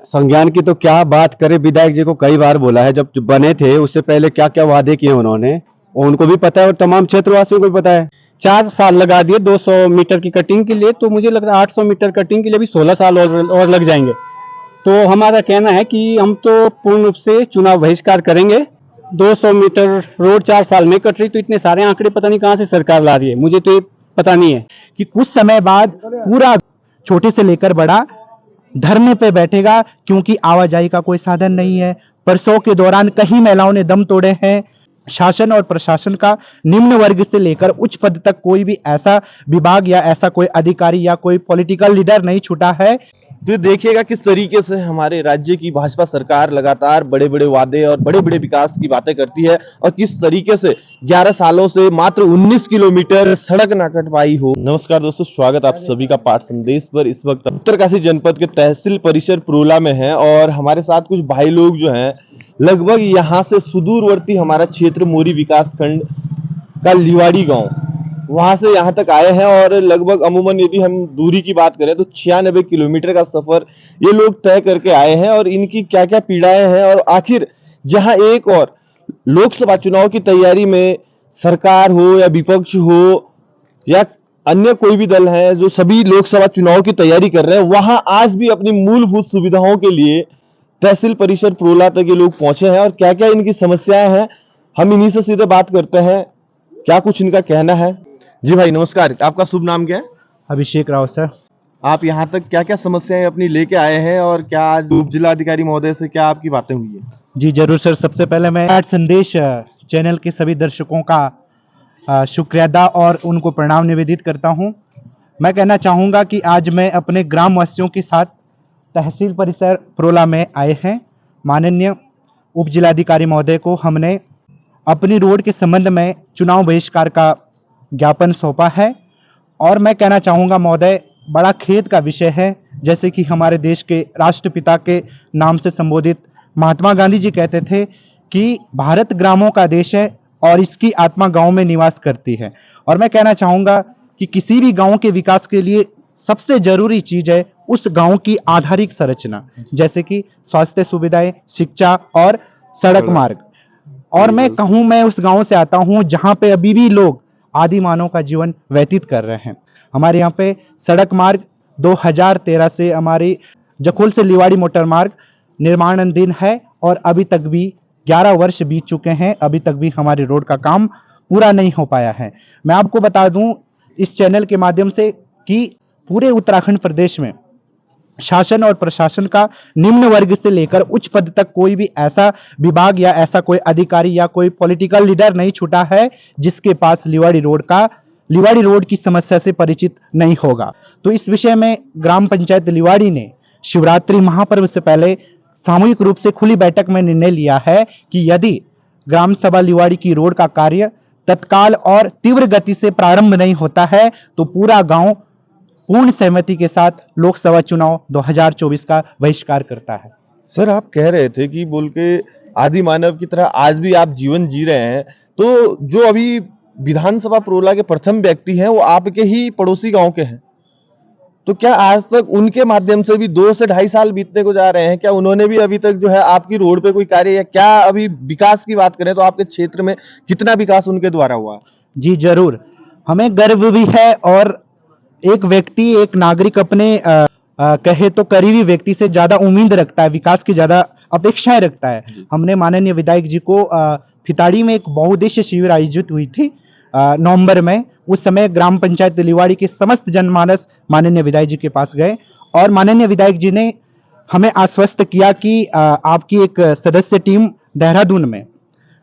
संज्ञान की तो क्या बात करें, विधायक जी को कई बार बोला है, जब बने थे उससे पहले क्या क्या वादे किए उन्होंने, उनको भी पता है और तमाम क्षेत्रवासियों को भी पता है। 4 साल लगा दिए 200 मीटर की कटिंग के लिए, तो मुझे लग रहा है 800 मीटर कटिंग के लिए भी 16 साल और लग जाएंगे। तो हमारा कहना है कि हम तो पूर्ण रूप से चुनाव बहिष्कार करेंगे। 200 मीटर रोड 4 साल में कट रही, तो इतने सारे आंकड़े पता नहीं कहाँ से सरकार ला रही है, मुझे तो ये पता नहीं है कि कुछ समय बाद पूरा छोटे से लेकर बड़ा धरने पे बैठेगा, क्योंकि आवाजाही का कोई साधन नहीं है। परसों के दौरान कई महिलाओं ने दम तोड़े हैं। शासन और प्रशासन का निम्न वर्ग से लेकर उच्च पद तक कोई भी ऐसा विभाग या ऐसा कोई अधिकारी या कोई पॉलिटिकल लीडर नहीं छूटा है। तो देखिएगा किस तरीके से हमारे राज्य की भाजपा सरकार लगातार बड़े बड़े वादे और बड़े बड़े विकास की बातें करती है, और किस तरीके से 11 सालों से मात्र 19 किलोमीटर सड़क ना कट पाई हो। नमस्कार दोस्तों, स्वागत आप सभी का पाठ संदेश पर। इस वक्त उत्तरकाशी जनपद के तहसील परिसर प्रोला में है, और हमारे साथ कुछ भाई लोग जो हैं लगभग यहाँ से सुदूरवर्ती हमारा क्षेत्र मोरी विकास खंड का लिवाड़ी गांव, वहां से यहाँ तक आए हैं। और लगभग अमूमन यदि हम दूरी की बात करें तो 96 किलोमीटर का सफर ये लोग तय करके आए हैं। और इनकी क्या क्या पीड़ाएं हैं, और आखिर जहां एक और लोकसभा चुनाव की तैयारी में सरकार हो या विपक्ष हो या अन्य कोई भी दल है जो सभी लोकसभा चुनाव की तैयारी कर रहे हैं, वहां आज भी अपनी मूलभूत सुविधाओं के लिए तहसील परिसर प्रोला तक ये लोग पहुंचे हैं। और क्या क्या इनकी समस्याएं हैं, हम इन्हीं से सीधे बात करते हैं, क्या कुछ इनका कहना है। जी भाई नमस्कार, आपका शुभ नाम क्या है? अभिषेक राव सर। आप यहाँ तक क्या क्या समस्याएं अपनी लेके आए हैं, और क्या आज उप जिलाधिकारी महोदय से क्या आपकी बातें हुई है? जी जरूर सर। सबसे पहले मैं आज संदेश चैनल के सभी दर्शकों का शुक्रिया अदा और उनको प्रणाम निवेदित करता हूं। मैं कहना चाहूँगा कि आज मैं अपने ग्रामवासियों के साथ तहसील परिसर प्रोला में आए हैं। माननीय उप जिलाधिकारी महोदय को हमने अपनी रोड के संबंध में चुनाव बहिष्कार का ज्ञापन सौंपा है। और मैं कहना चाहूँगा महोदय, बड़ा खेद का विषय है, जैसे कि हमारे देश के राष्ट्रपिता के नाम से संबोधित महात्मा गांधी जी कहते थे कि भारत ग्रामों का देश है और इसकी आत्मा गांव में निवास करती है। और मैं कहना चाहूँगा कि किसी भी गांव के विकास के लिए सबसे जरूरी चीज है उस गांव की आधारिक संरचना, जैसे कि स्वास्थ्य सुविधाएं, शिक्षा और सड़क मार्ग। और मैं कहूँ, मैं उस गांव से आता हूँ जहाँ पे अभी भी लोग आदि मानव का जीवन व्यतीत कर रहे हैं। हमारे यहाँ पे सड़क मार्ग 2013 से हमारी जखोल से लिवाड़ी मोटर मार्ग निर्माणाधीन है, और अभी तक भी 11 वर्ष बीत चुके हैं, अभी तक भी हमारी रोड का काम पूरा नहीं हो पाया है। मैं आपको बता दूं इस चैनल के माध्यम से कि पूरे उत्तराखंड प्रदेश में शासन और प्रशासन का निम्न वर्ग से लेकर उच्च पद तक कोई भी ऐसा विभाग या ऐसा कोई अधिकारी या कोई पॉलिटिकल लीडर नहीं छूटा है जिसके पास लिवाड़ी रोड की समस्या से परिचित नहीं होगा। तो इस विषय में ग्राम पंचायत लिवाड़ी ने शिवरात्रि महापर्व से पहले सामूहिक रूप से खुली बैठक में निर्णय लिया है कि यदि ग्राम सभा लिवाड़ी की रोड का कार्य तत्काल और तीव्र गति से प्रारंभ नहीं होता है तो पूरा गांव पूर्ण सहमति के साथ लोकसभा चुनाव 2024 का बहिष्कार करता है। सर, आप कह रहे थे कि बोल के आदि मानव की तरह आज भी आप जीवन जी रहे हैं, तो जो अभी विधानसभा प्रोला के प्रथम व्यक्ति हैं वो आपके ही पड़ोसी गांव के हैं, तो क्या आज तक उनके माध्यम से भी 2 से 2.5 साल बीतने को जा रहे हैं, क्या उन्होंने भी अभी तक जो है आपकी रोड पे कोई कार्य, या क्या अभी विकास की बात करें तो आपके क्षेत्र में कितना विकास उनके द्वारा हुआ? जी जरूर, हमें गर्व भी है। और एक व्यक्ति, एक नागरिक अपने कहे तो करीबी व्यक्ति से ज्यादा उम्मीद रखता है, विकास की ज्यादा अपेक्षाएं रखता है। हमने माननीय विधायक जी को फिताड़ी में एक बहुउद्देश्य शिविर आयोजित हुई थी नवंबर में। उस समय ग्राम पंचायत लिवाड़ी के समस्त जनमानस माननीय विधायक जी के पास गए, और माननीय विधायक जी ने हमें आश्वस्त किया कि आपकी एक सदस्य टीम देहरादून में,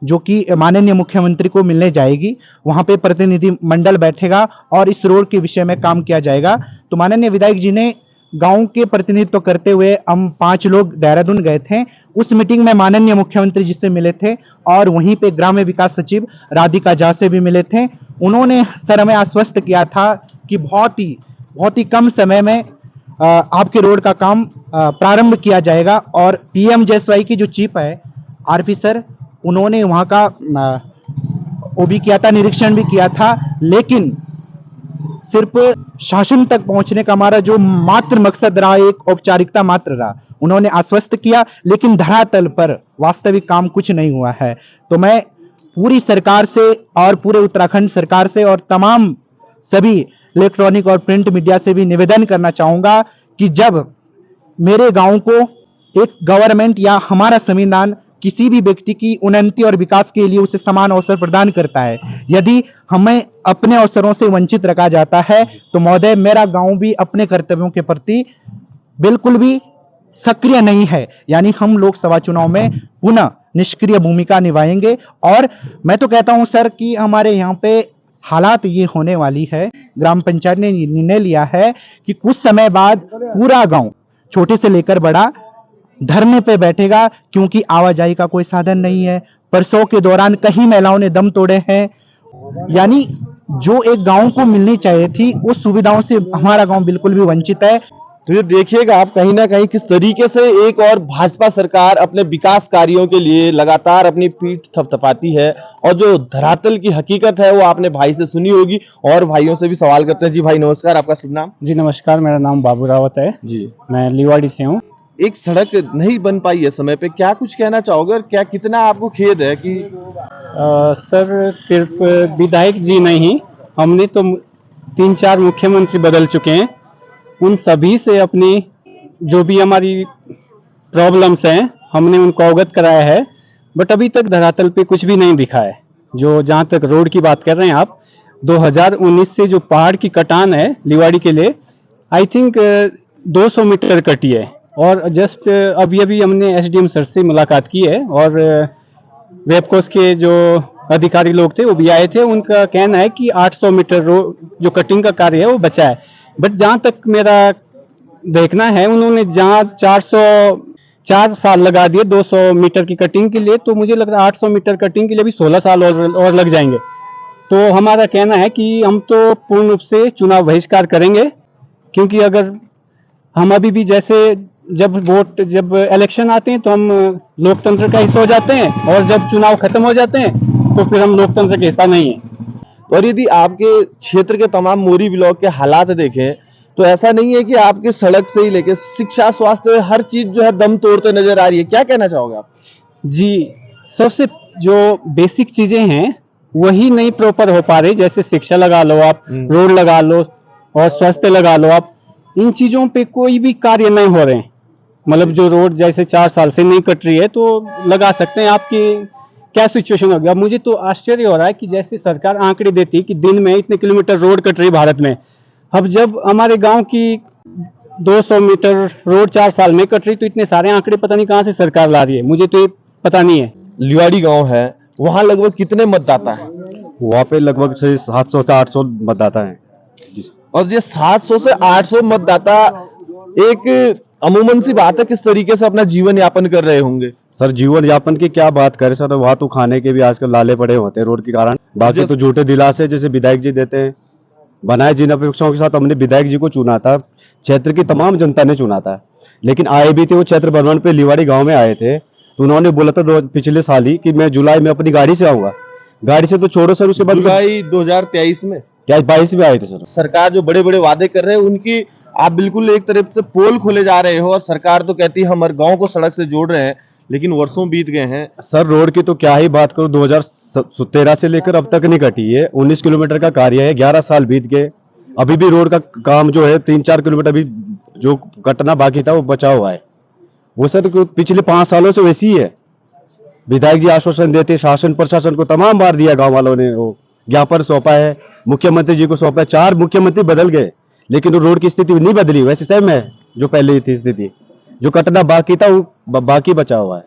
जो कि माननीय मुख्यमंत्री को मिलने जाएगी, वहां पे प्रतिनिधि मंडल बैठेगा और इस रोड के विषय में काम किया जाएगा। तो माननीय विधायक जी ने गांव के प्रतिनिधित्व करते हुए हम 5 लोग देहरादून गए थे। उस मीटिंग में माननीय मुख्यमंत्री जी से मिले थे, और वहीं पे ग्राम्य विकास सचिव राधिका झा से भी मिले थे। उन्होंने सर हमें आश्वस्त किया था कि बहुत ही कम समय में आपके रोड का काम प्रारंभ किया जाएगा। और PMJSY की जो चीफ है RP सर, उन्होंने वहां का वो भी किया था, निरीक्षण भी किया था, लेकिन सिर्फ शासन तक पहुंचने का हमारा जो मात्र मकसद रहा, एक औपचारिकता मात्र रहा, उन्होंने आश्वस्त किया, लेकिन धरातल पर वास्तविक काम कुछ नहीं हुआ है। तो मैं पूरी सरकार से और पूरे उत्तराखंड सरकार से और तमाम सभी इलेक्ट्रॉनिक और प्रिंट मीडिया से भी निवेदन करना चाहूंगा कि जब मेरे गांव को एक गवर्नमेंट या हमारा संविधान किसी भी व्यक्ति की उन्नति और विकास के लिए उसे समान अवसर प्रदान करता है, यदि हमें अपने अवसरों से वंचित रखा जाता है तो महोदय मेरा गांव भी अपने कर्तव्यों के प्रति बिल्कुल भी सक्रिय नहीं है, यानी हम लोकसभा चुनाव में पुनः निष्क्रिय भूमिका निभाएंगे। और मैं तो कहता हूं सर कि हमारे यहाँ पे हालात ये होने वाली है, ग्राम पंचायत ने निर्णय लिया है कि कुछ समय बाद पूरा गांव छोटे से लेकर बड़ा धरने पे बैठेगा, क्योंकि आवाजाही का कोई साधन नहीं है। प्रसव के दौरान कई महिलाओं ने दम तोड़े हैं, यानी जो एक गांव को मिलनी चाहिए थी उस सुविधाओं से हमारा गांव बिल्कुल भी वंचित है। तो ये देखिएगा आप कहीं ना कहीं किस तरीके से एक और भाजपा सरकार अपने विकास कार्यों के लिए लगातार अपनी पीठ थपथपाती है, और जो धरातल की हकीकत है वो आपने भाई से सुनी होगी। और भाइयों से भी सवाल करते हैं। जी भाई नमस्कार, आपका शुभ नाम? जी नमस्कार, मेरा नाम बाबू रावत है जी। मैं लिवाड़ी से हूँ। एक सड़क नहीं बन पाई है समय पे, क्या कुछ कहना चाहोगे और क्या कितना आपको खेद है कि सर सिर्फ विधायक जी नहीं, हमने तो 3-4 मुख्यमंत्री बदल चुके हैं, उन सभी से अपनी जो भी हमारी प्रॉब्लम्स हैं हमने उनको अवगत कराया है, बट अभी तक धरातल पे कुछ भी नहीं दिखा है। जो जहाँ तक रोड की बात कर रहे हैं आप, 2019 से जो पहाड़ की कटान है लिवाड़ी के लिए, आई थिंक 200 मीटर कटी है। और जस्ट अभी अभी हमने एसडीएम सर से मुलाकात की है, और वेबकोस के जो अधिकारी लोग थे वो भी आए थे। उनका कहना है कि 800 मीटर रोड जो कटिंग का कार्य है वो बचा है, बट जहाँ तक मेरा देखना है उन्होंने जहाँ 4 साल लगा दिए 200 मीटर की कटिंग के लिए, तो मुझे लग रहा है 800 मीटर कटिंग के लिए भी 16 साल और लग जाएंगे। तो हमारा कहना है कि हम तो पूर्ण रूप से चुनाव बहिष्कार करेंगे, क्योंकि अगर हम अभी भी जैसे जब इलेक्शन आते हैं तो हम लोकतंत्र का हिस्सा हो जाते हैं, और जब चुनाव खत्म हो जाते हैं तो फिर हम लोकतंत्र का हिस्सा नहीं है। और यदि आपके क्षेत्र के तमाम मोरी ब्लॉक के हालात देखें तो ऐसा नहीं है कि आपके सड़क से ही लेके शिक्षा, स्वास्थ्य, हर चीज जो है दम तोड़ते नजर आ रही है। क्या कहना चाहोगे आप? जी, सबसे जो बेसिक चीजें हैं वही नहीं प्रॉपर हो पा रही, जैसे शिक्षा लगा लो आप, रोड लगा लो और स्वास्थ्य लगा लो आप, इन चीजों पे कोई भी कार्य नहीं हो रहे हैं। मतलब जो रोड जैसे 4 साल से नहीं कट रही है तो लगा सकते हैं आपकी क्या सिचुएशन होगी। अब मुझे तो आश्चर्य हो रहा है कि जैसे सरकार आंकड़े देती है कि दिन में इतने किलोमीटर रोड कट रही है भारत में, अब जब हमारे गांव की 200 मीटर रोड 4 साल में कट रही तो इतने सारे आंकड़े पता नहीं कहां से सरकार ला रही है, मुझे तो ये पता नहीं है। लिवाड़ी गांव है, वहां लगभग कितने मतदाता है? वहाँ पे लगभग 700 से 800 मतदाता हैं। और ये 700 से 800 मतदाता एक अमूमन सी बात है, किस तरीके से अपना जीवन यापन कर रहे होंगे? सर जीवन यापन की क्या बात करें सर, वहाँ तो खाने के भी आजकल लाले पड़े होते हैं रोड के कारण। बाकी तो झूठे दिलासे जैसे विधायक जी देते हैं, बनाए जिन अपेक्षाओं के साथ हमने विधायक जी को चुना था, क्षेत्र की तमाम जनता ने चुना था, लेकिन आए भी थे वो क्षेत्र भ्रमण पे लिवाड़ी गांव में आए थे, तो उन्होंने बोला था पिछले साल ही कि मैं जुलाई में अपनी गाड़ी से आऊंगा। गाड़ी से तो छोड़ो सर, उसके बाद जुलाई 2023 में क्या 22 में आए थे सर। सरकार जो बड़े बड़े वादे कर रहे हैं उनकी आप बिल्कुल एक तरफ से पोल खोले जा रहे हो, और सरकार तो कहती है हमारे गांव को सड़क से जोड़ रहे हैं, लेकिन वर्षों बीत गए हैं। सर रोड की तो क्या ही बात करूं, 2013 से लेकर अब तक नहीं कटी है। 19 किलोमीटर का कार्य है, 11 साल बीत गए, अभी भी रोड का काम जो है 3-4 किलोमीटर अभी जो कटना बाकी था वो बचा हुआ है। वो सर पिछले 5 सालों से वैसी ही है। विधायक जी आश्वासन देते, शासन प्रशासन को तमाम बार दिया, गांव वालों ने वो ज्ञापन सौंपा है, मुख्यमंत्री जी को सौंपा है, 4 मुख्यमंत्री बदल गए, लेकिन वो रोड की स्थिति नहीं बदली, वैसे सेम है जो पहले थी स्थिति। जो कटना बाकी था वो बाकी बचा हुआ है।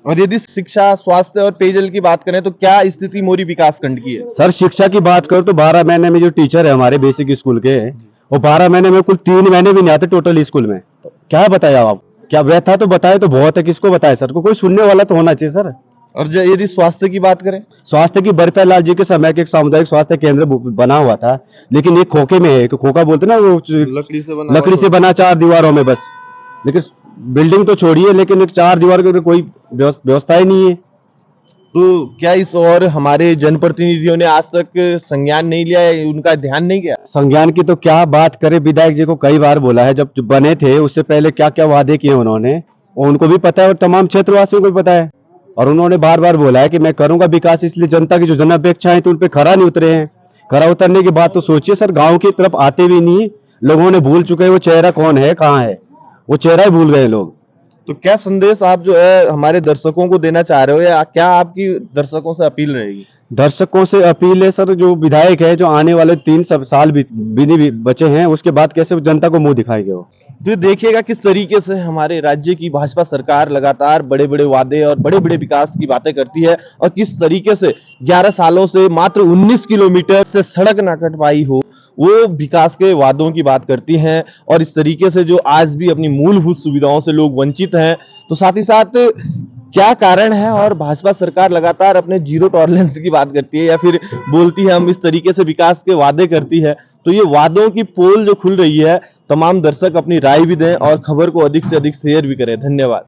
और यदि शिक्षा, स्वास्थ्य और पेयजल की बात करें तो क्या स्थिति मोरी विकास खंड की है? सर शिक्षा की बात करो तो 12 महीने में जो टीचर है हमारे बेसिक स्कूल के, वो 12 महीने में कुल 3 महीने भी नहीं आते टोटल स्कूल में। तो क्या बताया आप, क्या व्यथा तो बताए तो बहुत है, किसको बताए सर को, कोई सुनने वाला तो होना चाहिए सर। और यदि स्वास्थ्य की बात करें, स्वास्थ्य की बरपैल लाल जी के समय के एक सामुदायिक स्वास्थ्य केंद्र बना हुआ था, लेकिन एक खोखे में है, एक खोखा बोलते ना वो लकड़ी से बना 4 दीवारों में बस, लेकिन बिल्डिंग तो छोड़िए, लेकिन एक 4 दीवार की कोई व्यवस्था ही नहीं है। तो क्या इस और हमारे जनप्रतिनिधियों ने आज तक संज्ञान नहीं लिया है, उनका ध्यान नहीं गया? संज्ञान की तो क्या बात करें, विधायक जी को कई बार बोला है, जब बने थे उससे पहले क्या क्या वादे किए उन्होंने, वो उनको भी पता है और तमाम क्षेत्रवासियों को भी पता है। और उन्होंने बार बार बोला है कि मैं करूंगा विकास, इसलिए जनता की जो जन अपेक्षाएं थी उन पे खरा नहीं उतरे हैं। खरा उतरने की बात तो सोचिए सर, गांव की तरफ आते भी नहीं, लोगों ने भूल चुके हैं वो चेहरा कौन है, कहाँ है, वो चेहरा ही भूल गए लोग। तो क्या संदेश आप जो है हमारे दर्शकों को देना चाह रहे हो, या क्या आपकी दर्शकों से अपील रहेगी? दर्शकों से अपील है सर, जो विधायक है, जो आने वाले 3 साल भी नहीं बचे हैं, उसके बाद कैसे वो जनता को मुंह दिखाएंगे वो। तो देखिएगा किस तरीके से हमारे राज्य की भाजपा सरकार लगातार बड़े बड़े वादे और बड़े बड़े विकास की बातें करती है, और किस तरीके से 11 सालों से मात्र 19 किलोमीटर से सड़क ना कट पाई हो, वो विकास के वादों की बात करती हैं। और इस तरीके से जो आज भी अपनी मूलभूत सुविधाओं से लोग वंचित हैं, तो साथ ही साथ क्या कारण है, और भाजपा सरकार लगातार अपने जीरो टॉलरेंस की बात करती है, या फिर बोलती है हम इस तरीके से विकास के वादे करती है। तो ये वादों की पोल जो खुल रही है, तमाम दर्शक अपनी राय भी दें और खबर को अधिक से अधिक शेयर भी करें। धन्यवाद।